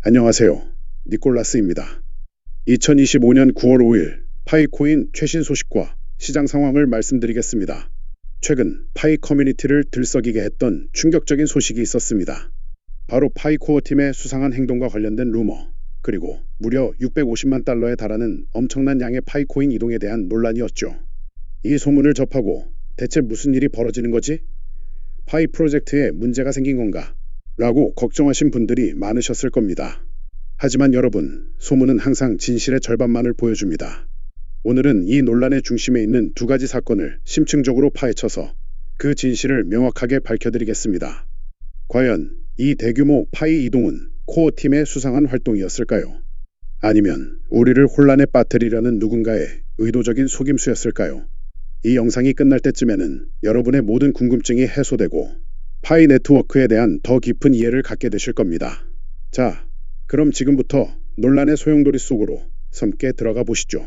안녕하세요. 니콜라스입니다. 2025년 9월 5일 파이코인 최신 소식과 시장 상황을 말씀드리겠습니다. 최근 파이 커뮤니티를 들썩이게 했던 충격적인 소식이 있었습니다. 바로 파이코어 팀의 수상한 행동과 관련된 루머, 그리고 무려 650만 달러에 달하는 엄청난 양의 파이코인 이동에 대한 논란이었죠. 이 소문을 접하고 대체 무슨 일이 벌어지는 거지? 파이 프로젝트에 문제가 생긴 건가? 라고 걱정하신 분들이 많으셨을 겁니다. 하지만 여러분, 소문은 항상 진실의 절반만을 보여줍니다. 오늘은 이 논란의 중심에 있는 두 가지 사건을 심층적으로 파헤쳐서 그 진실을 명확하게 밝혀드리겠습니다. 과연 이 대규모 파이 이동은 코어팀의 수상한 활동이었을까요? 아니면 우리를 혼란에 빠뜨리려는 누군가의 의도적인 속임수였을까요? 이 영상이 끝날 때쯤에는 여러분의 모든 궁금증이 해소되고 파이 네트워크에 대한 더 깊은 이해를 갖게 되실 겁니다. 자, 그럼 지금부터 논란의 소용돌이 속으로 섬께 들어가 보시죠.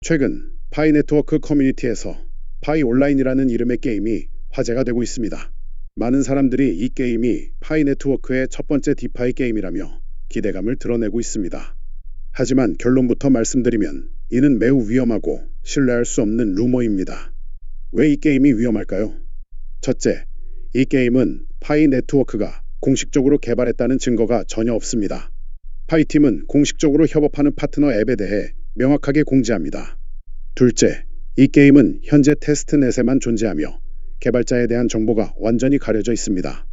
최근 파이 네트워크 커뮤니티에서 파이 온라인이라는 이름의 게임이 화제가 되고 있습니다. 많은 사람들이 이 게임이 파이 네트워크의 첫 번째 디파이 게임이라며 기대감을 드러내고 있습니다. 하지만 결론부터 말씀드리면 이는 매우 위험하고 신뢰할 수 없는 루머입니다. 왜 이 게임이 위험할까요? 첫째, 이 게임은 파이 네트워크가 공식적으로 개발했다는 증거가 전혀 없습니다. 파이팀은 공식적으로 협업하는 파트너 앱에 대해 명확하게 공지합니다. 둘째, 이 게임은 현재 테스트넷에만 존재하며 개발자에 대한 정보가 완전히 가려져 있습니다.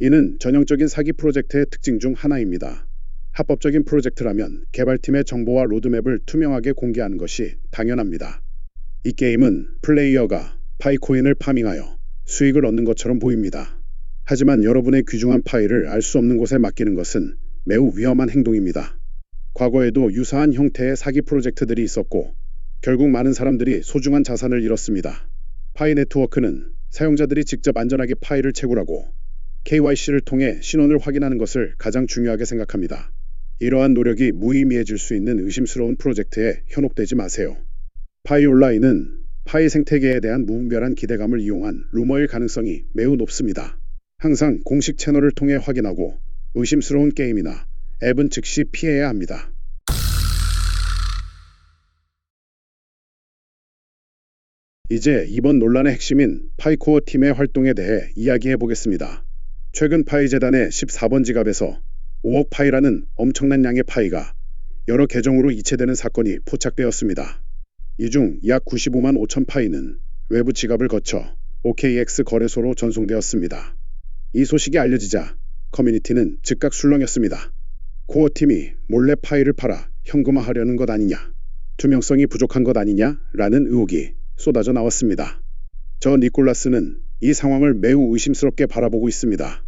이는 전형적인 사기 프로젝트의 특징 중 하나입니다. 합법적인 프로젝트라면 개발팀의 정보와 로드맵을 투명하게 공개하는 것이 당연합니다. 이 게임은 플레이어가 파이코인을 파밍하여 수익을 얻는 것처럼 보입니다. 하지만 여러분의 귀중한 파이를 알 수 없는 곳에 맡기는 것은 매우 위험한 행동입니다. 과거에도 유사한 형태의 사기 프로젝트들이 있었고 결국 많은 사람들이 소중한 자산을 잃었습니다. 파이 네트워크는 사용자들이 직접 안전하게 파이를 채굴하고 KYC를 통해 신원을 확인하는 것을 가장 중요하게 생각합니다. 이러한 노력이 무의미해질 수 있는 의심스러운 프로젝트에 현혹되지 마세요. 파이 온라인은 파이 생태계에 대한 무분별한 기대감을 이용한 루머일 가능성이 매우 높습니다. 항상 공식 채널을 통해 확인하고 의심스러운 게임이나 앱은 즉시 피해야 합니다. 이제 이번 논란의 핵심인 파이코어 팀의 활동에 대해 이야기해 보겠습니다. 최근 파이 재단의 14번 지갑에서 5억 파이라는 엄청난 양의 파이가 여러 계정으로 이체되는 사건이 포착되었습니다. 이 중 약 95만 5천 파이는 외부 지갑을 거쳐 OKX 거래소로 전송되었습니다. 이 소식이 알려지자 커뮤니티는 즉각 술렁였습니다. 코어팀이 몰래 파이를 팔아 현금화하려는 것 아니냐, 투명성이 부족한 것 아니냐 라는 의혹이 쏟아져 나왔습니다. 저 니콜라스는 이 상황을 매우 의심스럽게 바라보고 있습니다.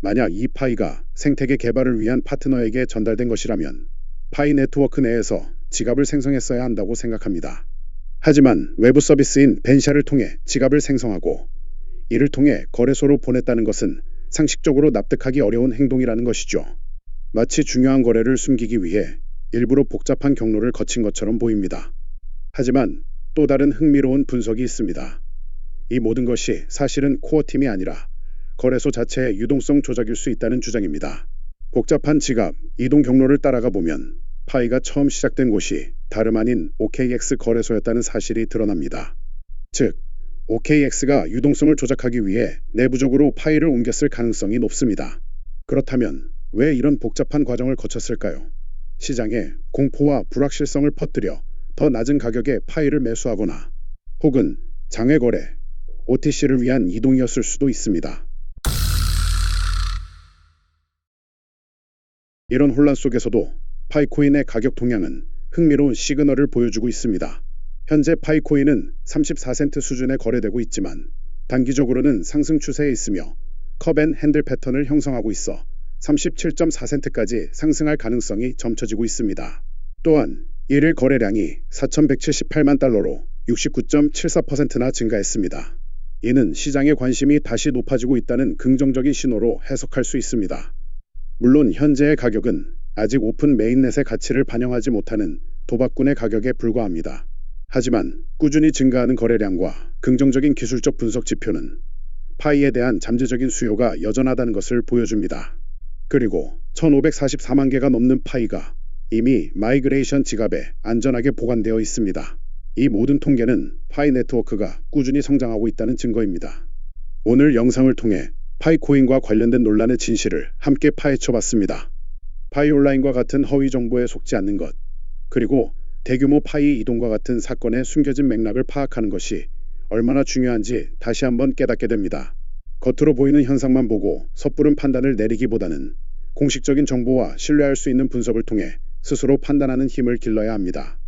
만약 이 파이가 생태계 개발을 위한 파트너에게 전달된 것이라면 파이 네트워크 내에서 지갑을 생성했어야 한다고 생각합니다. 하지만 외부 서비스인 벤샤를 통해 지갑을 생성하고 이를 통해 거래소로 보냈다는 것은 상식적으로 납득하기 어려운 행동이라는 것이죠. 마치 중요한 거래를 숨기기 위해 일부러 복잡한 경로를 거친 것처럼 보입니다. 하지만 또 다른 흥미로운 분석이 있습니다. 이 모든 것이 사실은 코어팀이 아니라 거래소 자체의 유동성 조작일 수 있다는 주장입니다. 복잡한 지갑, 이동 경로를 따라가 보면 파이가 처음 시작된 곳이 다름 아닌 OKX 거래소였다는 사실이 드러납니다. 즉, OKX가 유동성을 조작하기 위해 내부적으로 파이를 옮겼을 가능성이 높습니다. 그렇다면 왜 이런 복잡한 과정을 거쳤을까요? 시장에 공포와 불확실성을 퍼뜨려 더 낮은 가격에 파이를 매수하거나 혹은 장외 거래, OTC를 위한 이동이었을 수도 있습니다. 이런 혼란 속에서도 파이코인의 가격 동향은 흥미로운 시그널을 보여주고 있습니다. 현재 파이코인은 34센트 수준에 거래되고 있지만 단기적으로는 상승 추세에 있으며 컵 앤 핸들 패턴을 형성하고 있어 37.4센트까지 상승할 가능성이 점쳐지고 있습니다. 또한 1일 거래량이 4,178만 달러로 69.74%나 증가했습니다. 이는 시장의 관심이 다시 높아지고 있다는 긍정적인 신호로 해석할 수 있습니다. 물론 현재의 가격은 아직 오픈 메인넷의 가치를 반영하지 못하는 도박꾼의 가격에 불과합니다. 하지만 꾸준히 증가하는 거래량과 긍정적인 기술적 분석 지표는 파이에 대한 잠재적인 수요가 여전하다는 것을 보여줍니다. 그리고 1544만 개가 넘는 파이가 이미 마이그레이션 지갑에 안전하게 보관되어 있습니다. 이 모든 통계는 파이 네트워크가 꾸준히 성장하고 있다는 증거입니다. 오늘 영상을 통해 파이코인과 관련된 논란의 진실을 함께 파헤쳐봤습니다. 파이 온라인과 같은 허위 정보에 속지 않는 것, 그리고 대규모 파이 이동과 같은 사건의 숨겨진 맥락을 파악하는 것이 얼마나 중요한지 다시 한번 깨닫게 됩니다. 겉으로 보이는 현상만 보고 섣부른 판단을 내리기보다는 공식적인 정보와 신뢰할 수 있는 분석을 통해 스스로 판단하는 힘을 길러야 합니다.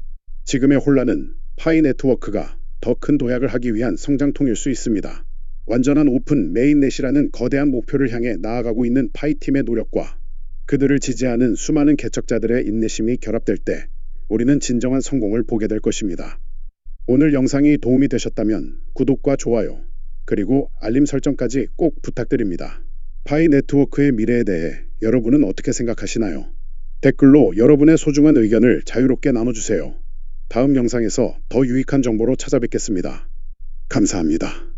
지금의 혼란은 파이 네트워크가 더 큰 도약을 하기 위한 성장통일 수 있습니다. 완전한 오픈 메인넷이라는 거대한 목표를 향해 나아가고 있는 파이팀의 노력과 그들을 지지하는 수많은 개척자들의 인내심이 결합될 때 우리는 진정한 성공을 보게 될 것입니다. 오늘 영상이 도움이 되셨다면 구독과 좋아요, 그리고 알림 설정까지 꼭 부탁드립니다. 파이 네트워크의 미래에 대해 여러분은 어떻게 생각하시나요? 댓글로 여러분의 소중한 의견을 자유롭게 나눠주세요. 다음 영상에서 더 유익한 정보로 찾아뵙겠습니다. 감사합니다.